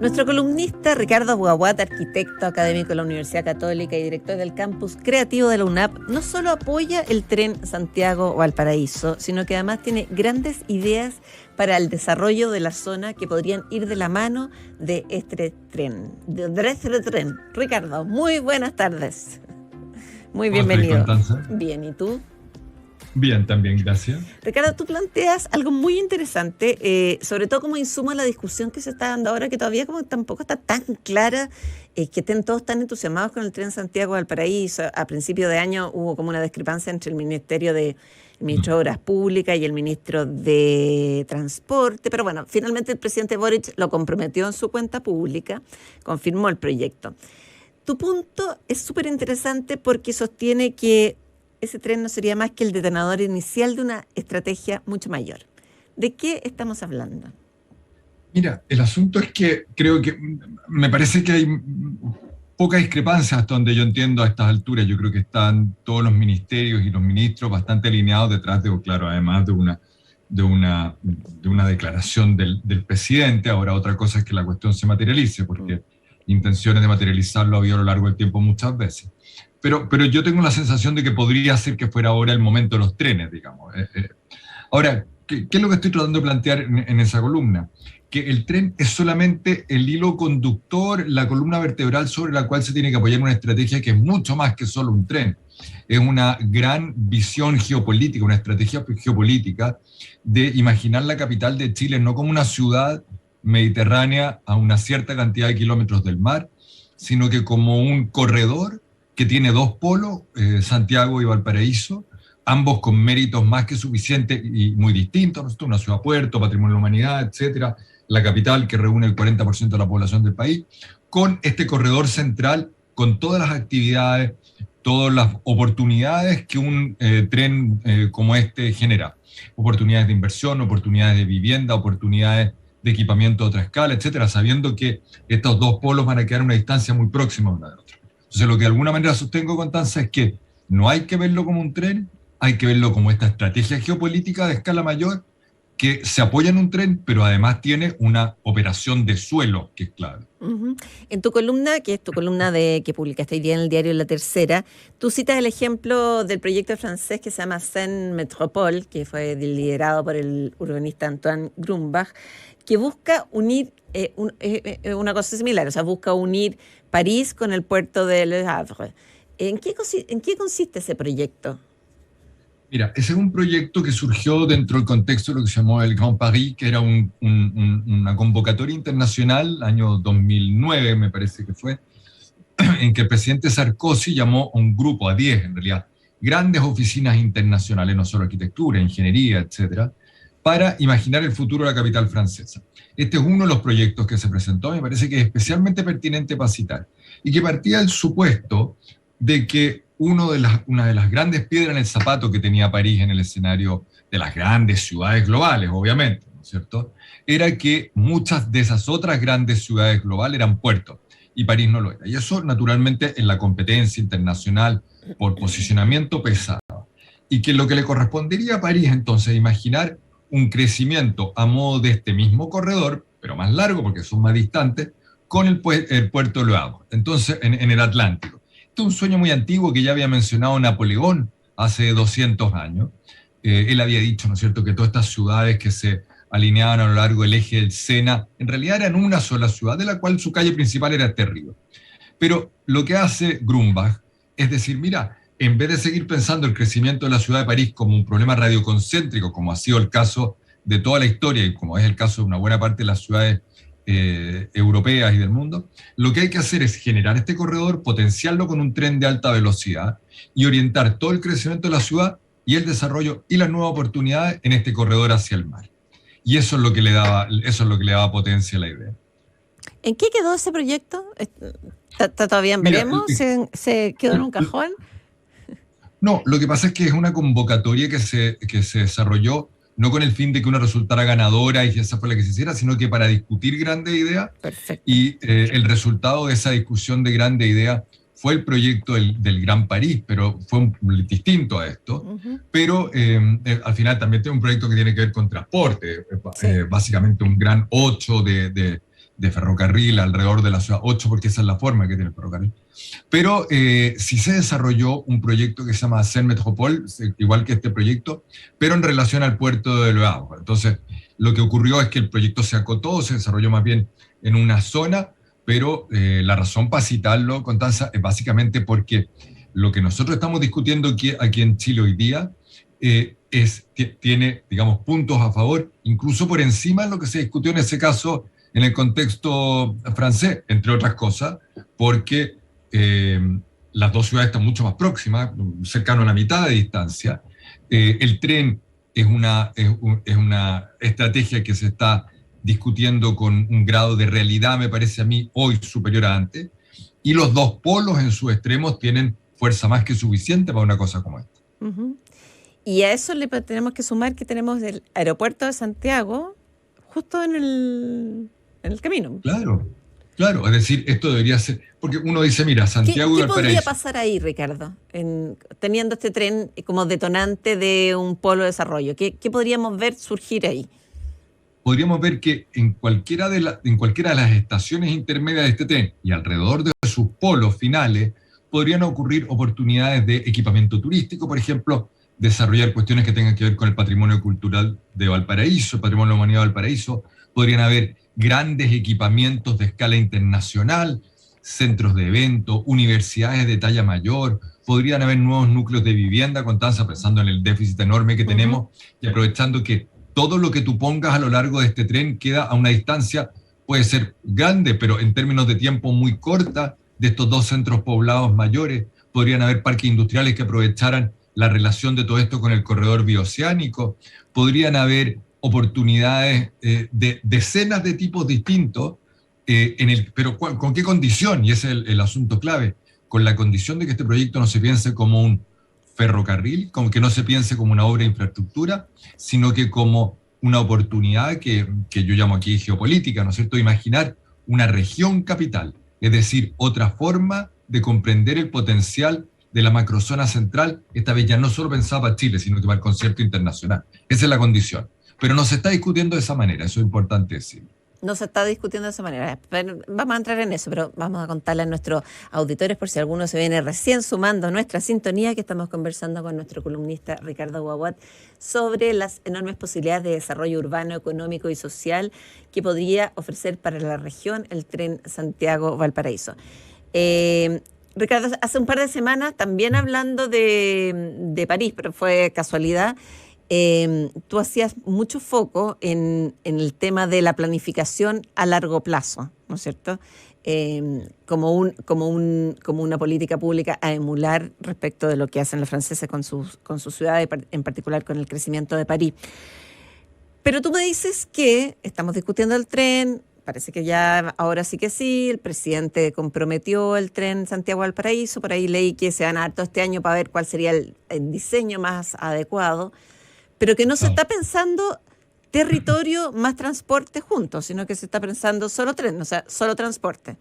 Nuestro columnista Ricardo Guaguat, arquitecto académico de la Universidad Católica y director del campus creativo de la UNAP, no solo apoya el tren Santiago-Valparaíso, sino que además tiene grandes ideas para el desarrollo de la zona que podrían ir de la mano de este tren. Ricardo, muy buenas tardes. Muy bienvenido. Bien, ¿y tú? Bien, también, gracias. Ricardo, tú planteas algo muy interesante, sobre todo como insumo a la discusión que se está dando ahora, que todavía como tampoco está tan clara, que estén todos tan entusiasmados con el tren Santiago-Valparaíso. A principio de año hubo como una discrepancia entre el ministro de Obras Públicas y el ministro de Transporte, pero bueno, finalmente el presidente Boric lo comprometió en su cuenta pública, confirmó el proyecto. Tu punto es súper interesante porque sostiene que ese tren no sería más que el detonador inicial de una estrategia mucho mayor. ¿De qué estamos hablando? Mira, el asunto es que creo que me parece que hay poca discrepancia hasta donde yo entiendo a estas alturas. Yo creo que están todos los ministerios y los ministros bastante alineados detrás de, claro, además de una declaración del presidente. Ahora otra cosa es que la cuestión se materialice, porque intenciones de materializarlo ha habido a lo largo del tiempo muchas veces. Pero yo tengo la sensación de que podría ser que fuera ahora el momento de los trenes, digamos. Ahora, ¿qué es lo que estoy tratando de plantear en esa columna? Que el tren es solamente el hilo conductor, la columna vertebral sobre la cual se tiene que apoyar una estrategia que es mucho más que solo un tren. Es una gran visión geopolítica, una estrategia geopolítica de imaginar la capital de Chile no como una ciudad mediterránea a una cierta cantidad de kilómetros del mar, sino que como un corredor que tiene dos polos, Santiago y Valparaíso, ambos con méritos más que suficientes y muy distintos, una ciudad-puerto, patrimonio de la humanidad, etcétera, la capital que reúne el 40% de la población del país, con este corredor central, con todas las actividades, todas las oportunidades que un tren como este genera. Oportunidades de inversión, oportunidades de vivienda, oportunidades de equipamiento de otra escala, etcétera, sabiendo que estos dos polos van a quedar a una distancia muy próxima una de la otra. Entonces, lo que de alguna manera sostengo, Constanza, es que no hay que verlo como un tren, hay que verlo como esta estrategia geopolítica de escala mayor que se apoya en un tren, pero además tiene una operación de suelo que es clave. Uh-huh. En tu columna, que es tu columna que publicaste hoy día en el diario La Tercera, tú citas el ejemplo del proyecto francés que se llama Seine Métropole, que fue liderado por el urbanista Antoine Grumbach, que busca unir una cosa similar, o sea, busca unir París con el puerto de Le Havre. ¿En qué consiste ese proyecto? Mira, ese es un proyecto que surgió dentro del contexto de lo que se llamó el Grand Paris, que era una convocatoria internacional, año 2009 me parece que fue, en que el presidente Sarkozy llamó a un grupo, a 10 en realidad, grandes oficinas internacionales, no solo arquitectura, ingeniería, etcétera, para imaginar el futuro de la capital francesa. Este es uno de los proyectos que se presentó, me parece que es especialmente pertinente para citar, y que partía del supuesto de que una de las grandes piedras en el zapato que tenía París en el escenario de las grandes ciudades globales, obviamente, ¿no es cierto?, era que muchas de esas otras grandes ciudades globales eran puertos, y París no lo era. Y eso, naturalmente, en la competencia internacional por posicionamiento pesaba. Y que lo que le correspondería a París, entonces, imaginar un crecimiento a modo de este mismo corredor, pero más largo porque son más distantes, con el puerto de Le Havre, entonces en el Atlántico. Este es un sueño muy antiguo que ya había mencionado Napoleón hace 200 años. Él había dicho, ¿no es cierto?, que todas estas ciudades que se alineaban a lo largo del eje del Sena, en realidad eran una sola ciudad, de la cual su calle principal era este río. Pero lo que hace Grumbach es decir, mira, en vez de seguir pensando el crecimiento de la ciudad de París como un problema radioconcéntrico, como ha sido el caso de toda la historia y como es el caso de una buena parte de las ciudades europeas y del mundo, lo que hay que hacer es generar este corredor, potenciarlo con un tren de alta velocidad y orientar todo el crecimiento de la ciudad y el desarrollo y las nuevas oportunidades en este corredor hacia el mar. Y eso es lo que le daba potencia a la idea. ¿En qué quedó ese proyecto? ¿Está todavía en veremos? ¿Se quedó en un cajón? No, lo que pasa es que es una convocatoria que se desarrolló no con el fin de que una resultara ganadora y esa fue la que se hiciera, sino que para discutir grandes ideas. Perfecto. Y el resultado de esa discusión de grandes ideas fue el proyecto del Gran París, pero fue distinto a esto. Uh-huh. Pero al final también tiene un proyecto que tiene que ver con transporte, sí. Básicamente un gran 8 de de ferrocarril alrededor de la ciudad, 8 porque esa es la forma que tiene el ferrocarril. Pero sí se desarrolló un proyecto que se llama Seine Métropole, igual que este proyecto, pero en relación al puerto de Le Havre. Entonces, lo que ocurrió es que el proyecto se acotó, se desarrolló más bien en una zona, pero la razón para citarlo, Constanza, es básicamente porque lo que nosotros estamos discutiendo aquí en Chile hoy día tiene, digamos, puntos a favor, incluso por encima de lo que se discutió en ese caso en el contexto francés, entre otras cosas, porque las dos ciudades están mucho más próximas, cercano a la mitad de distancia. El tren es una estrategia que se está discutiendo con un grado de realidad, me parece a mí, hoy superior a antes, y los dos polos en sus extremos tienen fuerza más que suficiente para una cosa como esta. Uh-huh. Y a eso le tenemos que sumar que tenemos el aeropuerto de Santiago justo en el camino. Claro, es decir, esto debería ser, porque uno dice, mira, Santiago y Valparaíso. ¿Qué podría pasar ahí, Ricardo, teniendo este tren como detonante de un polo de desarrollo? ¿Qué podríamos ver surgir ahí? Podríamos ver que en cualquiera de las estaciones intermedias de este tren y alrededor de sus polos finales podrían ocurrir oportunidades de equipamiento turístico, por ejemplo, desarrollar cuestiones que tengan que ver con el patrimonio cultural de Valparaíso, el patrimonio de la humanidad de Valparaíso. Podrían haber grandes equipamientos de escala internacional, centros de eventos, universidades de talla mayor, podrían haber nuevos núcleos de vivienda, Constanza, pensando en el déficit enorme que tenemos, y aprovechando que todo lo que tú pongas a lo largo de este tren queda a una distancia, puede ser grande, pero en términos de tiempo muy corta, de estos dos centros poblados mayores. Podrían haber parques industriales que aprovecharan la relación de todo esto con el corredor bioceánico. Podrían haber oportunidades de decenas de tipos distintos, pero ¿con qué condición? Y ese es el asunto clave. Con la condición de que este proyecto no se piense como un ferrocarril, como que no se piense como una obra de infraestructura, sino que como una oportunidad que yo llamo aquí geopolítica, ¿no es cierto? Imaginar una región capital, es decir, otra forma de comprender el potencial de la macrozona central, esta vez ya no solo pensada para Chile, sino que para el concierto internacional. Esa es la condición. Pero no se está discutiendo de esa manera, eso es importante decirlo. No se está discutiendo de esa manera. Vamos a entrar en eso, pero vamos a contarle a nuestros auditores, por si alguno se viene recién sumando a nuestra sintonía, que estamos conversando con nuestro columnista Ricardo Guaguat sobre las enormes posibilidades de desarrollo urbano, económico y social que podría ofrecer para la región el tren Santiago-Valparaíso. Ricardo, hace un par de semanas, también hablando de París, pero fue casualidad, tú hacías mucho foco en el tema de la planificación a largo plazo, ¿no es cierto? Como una política pública a emular respecto de lo que hacen los franceses con su ciudad, en particular con el crecimiento de París. Pero tú me dices que estamos discutiendo el tren, parece que ya ahora sí que sí, el presidente comprometió el tren Santiago-Valparaíso, por ahí leí que se van a dar todo este año para ver cuál sería el diseño más adecuado, pero que no se está pensando territorio más transporte juntos, sino que se está pensando solo tren, o sea, solo transporte.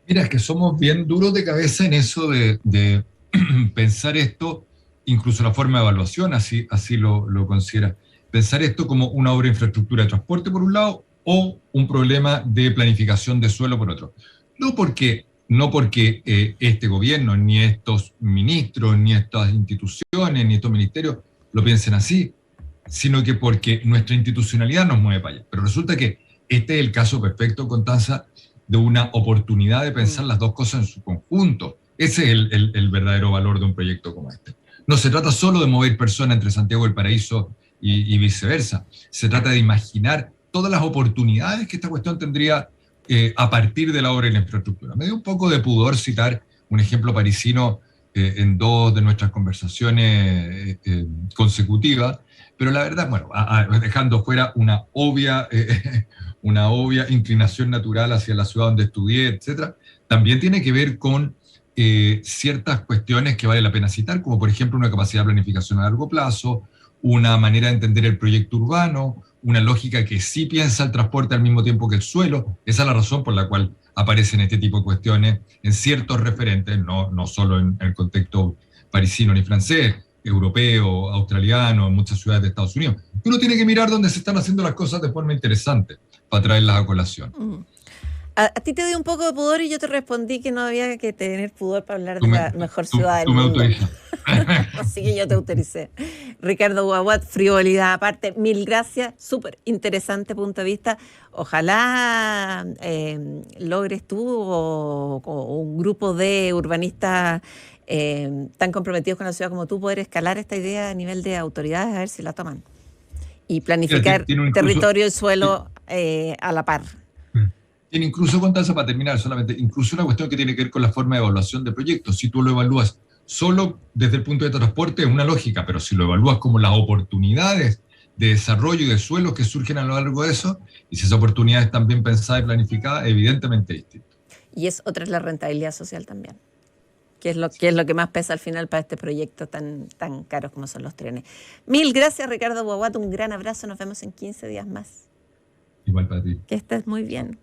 Mira, es que somos bien duros de cabeza en eso de pensar esto, incluso la forma de evaluación así lo considera, pensar esto como una obra de infraestructura de transporte por un lado o un problema de planificación de suelo por otro. No porque este gobierno, ni estos ministros, ni estas instituciones, ni estos ministerios lo piensen así, sino que porque nuestra institucionalidad nos mueve para allá. Pero resulta que este es el caso perfecto, Constanza, de una oportunidad de pensar las dos cosas en su conjunto. Ese es el verdadero valor de un proyecto como este. No se trata solo de mover personas entre Santiago y Valparaíso y viceversa. Se trata de imaginar todas las oportunidades que esta cuestión tendría a partir de la obra y la infraestructura. Me dio un poco de pudor citar un ejemplo parisino en dos de nuestras conversaciones consecutivas, pero la verdad, bueno, dejando fuera una obvia inclinación natural hacia la ciudad donde estudié, etcétera, también tiene que ver con ciertas cuestiones que vale la pena citar, como por ejemplo una capacidad de planificación a largo plazo, una manera de entender el proyecto urbano, una lógica que sí piensa el transporte al mismo tiempo que el suelo. Esa es la razón por la cual aparecen este tipo de cuestiones en ciertos referentes, no solo en el contexto parisino ni francés. europeo, australiano, en muchas ciudades de Estados Unidos. Uno tiene que mirar dónde se están haciendo las cosas de forma interesante para traerlas a colación. A ti te dio un poco de pudor y yo te respondí que no había que tener pudor para hablar de la mejor ciudad del mundo. Así que yo te autoricé. Ricardo Huaguat, frivolidad aparte, mil gracias, súper interesante punto de vista. Ojalá logres tú o un grupo de urbanistas tan comprometidos con la ciudad como tú poder escalar esta idea a nivel de autoridades, a ver si la toman. Y planificar territorio y suelo a la par. Tiene incluso, Constanza, para terminar solamente, incluso una cuestión que tiene que ver con la forma de evaluación de proyectos. Si tú lo evalúas solo desde el punto de transporte es una lógica, pero si lo evalúas como las oportunidades de desarrollo y de suelos que surgen a lo largo de eso, y si esas oportunidades están bien pensadas y planificadas, evidentemente es distinto. Y otra es la rentabilidad social también, que es lo que más pesa al final para este proyecto tan caros como son los trenes. Mil gracias, Ricardo Huaguat, un gran abrazo, nos vemos en 15 días más. Igual para ti. Que estés muy bien.